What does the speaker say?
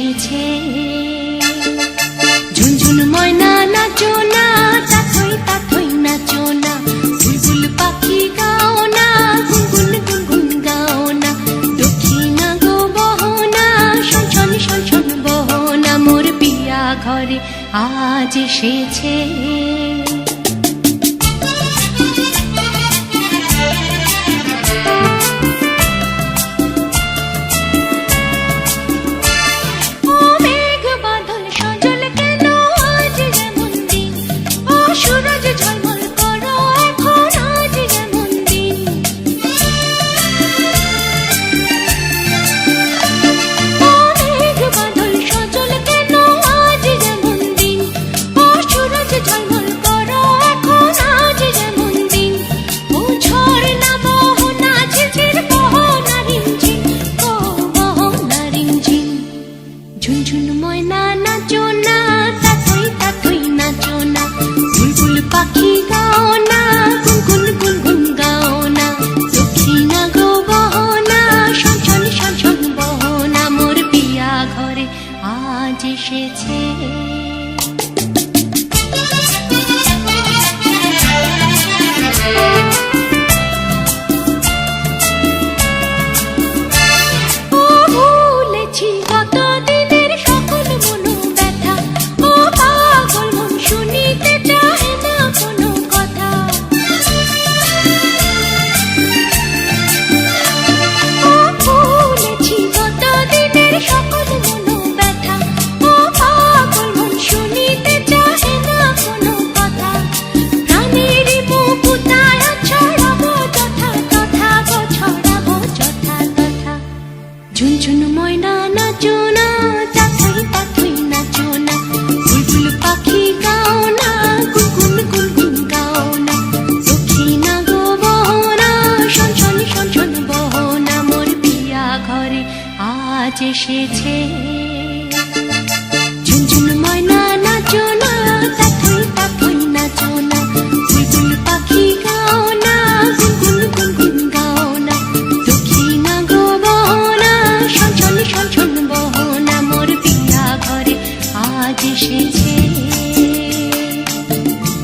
এসেছে। ঝুনঝুন ময়না নাচো না, তাথই তাথই নাচো না, বুলবুল পাখি গাও না, গুনগুন গুনগুন গাও না, দক্ষিণা গো বহনা, শনশন শনশন বহনা, মোর পিয়া ঘরে আজ এসেছে। ঝুনঝুন ময়না নাচো না, তাথই তাথই নাচো না, বুলবুল পাখি গাও না, গুনগুন গুনগুন গাও না, দক্ষিণা গো বহনা, শনশন শনশন বহনা, মোর পিয়া ঘরে আজ এসেছে। ঝুনঝুন ময়না নাচো না, তাথই তাথই নাচো না, বুলবুল পাখি গাও না, গুনগুন গুনগুন গাও না, দক্ষিণা গো বহনা, শনশন শনশন বহনা, মোর পিয়া ঘরে আজ এসেছে। ঝুনঝুন ময়না নাচো না, তাথই তাথই নাচো না, বুলবুল পাখি গাও না, গুনগুন গুনগুন গাও না, দক্ষিণা গো বহনা, শনশন শনশন বহনা, মোর পিয়া ঘরে আজ এসেছে।